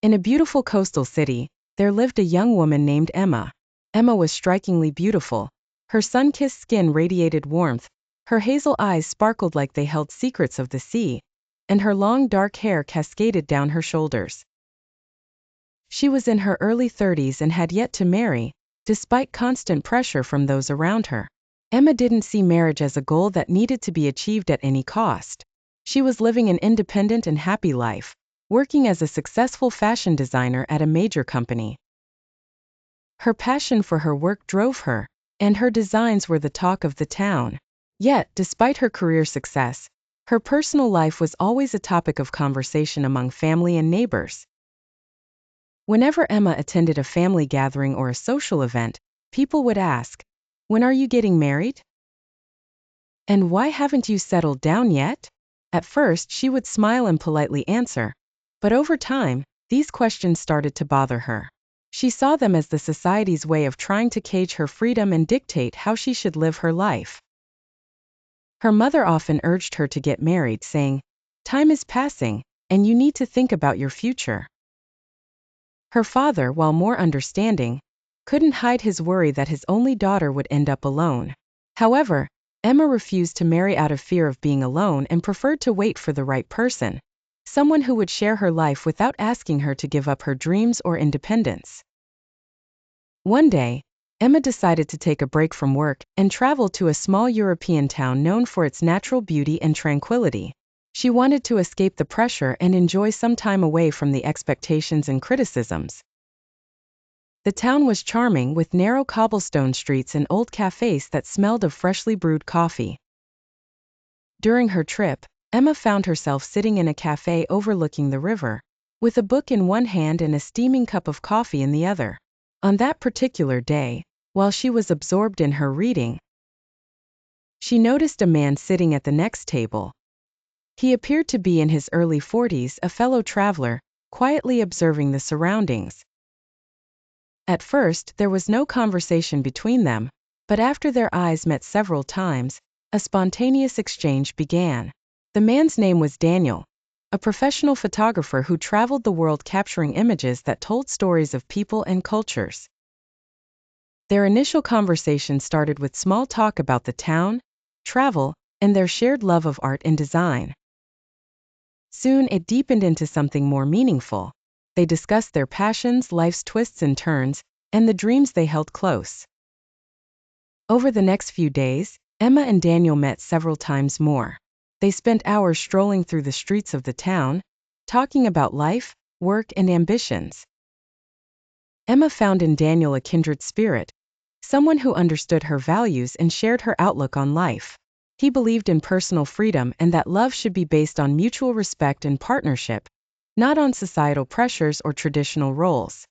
In a beautiful coastal city, there lived a young woman named Emma. Emma was strikingly beautiful. Her sun-kissed skin radiated warmth, her hazel eyes sparkled like they held secrets of the sea, and her long dark hair cascaded down her shoulders. She was in her early 30s and had yet to marry, despite constant pressure from those around her. Emma didn't see marriage as a goal that needed to be achieved at any cost. She was living an independent and happy life, working as a successful fashion designer at a major company. Her passion for her work drove her, and her designs were the talk of the town. Yet, despite her career success, her personal life was always a topic of conversation among family and neighbors. Whenever Emma attended a family gathering or a social event, people would ask, "When are you getting married? And why haven't you settled down yet?" At first, she would smile and politely answer, but over time, these questions started to bother her. She saw them as the society's way of trying to cage her freedom and dictate how she should live her life. Her mother often urged her to get married, saying, "Time is passing, and you need to think about your future." Her father, while more understanding, couldn't hide his worry that his only daughter would end up alone. However, Emma refused to marry out of fear of being alone and preferred to wait for the right person, someone who would share her life without asking her to give up her dreams or independence. One day, Emma decided to take a break from work and travel to a small European town known for its natural beauty and tranquility. She wanted to escape the pressure and enjoy some time away from the expectations and criticisms. The town was charming, with narrow cobblestone streets and old cafes that smelled of freshly brewed coffee. During her trip, Emma found herself sitting in a cafe overlooking the river, with a book in one hand and a steaming cup of coffee in the other. On that particular day, while she was absorbed in her reading, she noticed a man sitting at the next table. He appeared to be in his early 40s, a fellow traveler, quietly observing the surroundings. At first, there was no conversation between them, but after their eyes met several times, a spontaneous exchange began. The man's name was Daniel, a professional photographer who traveled the world capturing images that told stories of people and cultures. Their initial conversation started with small talk about the town, travel, and their shared love of art and design. Soon it deepened into something more meaningful. They discussed their passions, life's twists and turns, and the dreams they held close. Over the next few days, Emma and Daniel met several times more. They spent hours strolling through the streets of the town, talking about life, work, and ambitions. Emma found in Daniel a kindred spirit, someone who understood her values and shared her outlook on life. He believed in personal freedom and that love should be based on mutual respect and partnership, not on societal pressures or traditional roles.